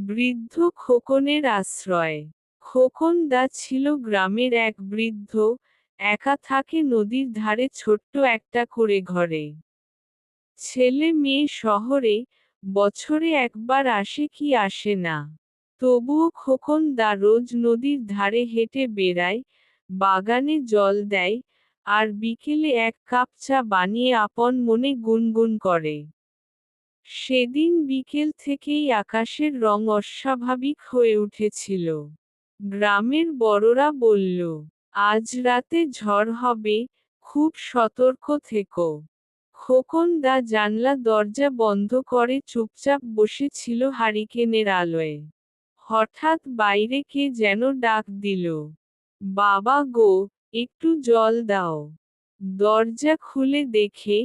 বৃদ্ধ খোকনের আশ্রয়। খোকন দা ছিল গ্রামের এক বৃদ্ধ, একা থাকে নদীর ধারে ছোট্ট একটা করে ঘরে। ছেলে মেয়ে শহরে, বছরে একবার আসে কি আসে না। তবুও খোকন দা রোজ নদীর ধারে হেঁটে বেড়ায়, বাগানে জল দেয়, আর বিকেলে এক কাপ চা বানিয়ে আপন মনে গুনগুন করে। সেদিন বিকেল থেকেই আকাশের রং অস্বাভাবিক হয়ে উঠেছিল। গ্রামের বড়রা বলল, আজ রাতে ঝড় হবে, খুব সতর্ক থেকো। খোকন দা জানলা দরজা বন্ধ করে চুপচাপ বসে ছিল হারিকেনের আলোয়। হঠাৎ বাইরে কে যেন ডাক দিল, বাবা গো, একটু জল দাও। দরজা খুলে দেখে,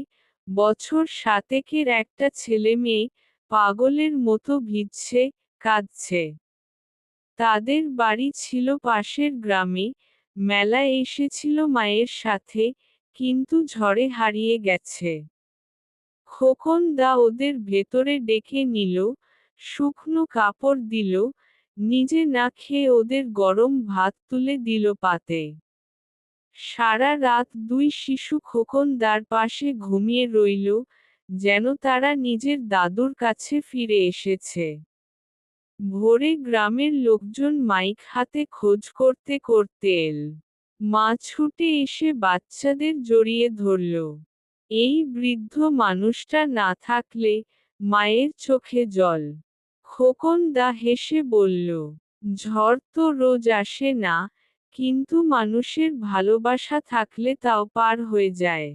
বছর 7-এর একটা ছেলেমেয়ে, পাগলের মতো ভিজছে, কাঁদছে। তাদের বাড়ি ছিল পাশের গ্রামে, মেলায় এসেছিল মায়ের সাথে, কিন্তু ঝড়ে হারিয়ে গেছে। খোকন দা ওদের ভেতরে ডেকে নিল, শুকনো কাপড় দিল, নিজে না খেয়ে ওদের গরম ভাত তুলে দিল পাতে। সারা রাত দুই শিশু খোকন দার পাশে ঘুমিয়ে রইল, যেন তারা নিজের দাদুর কাছে ফিরে এসেছে। ভোরে গ্রামের লোকজন মাইক হাতে খোঁজ করতে করতে এল। মা ছুটে এসে বাচ্চাদের জড়িয়ে ধরল। এই বৃদ্ধ মানুষটা না থাকলে, মায়ের চোখে জল। খোকন দা হেসে বলল, ঝড় তো রোজ আসে না, কিন্তু মানুষের ভালোবাসা থাকলে তাও পার হয়ে যায়।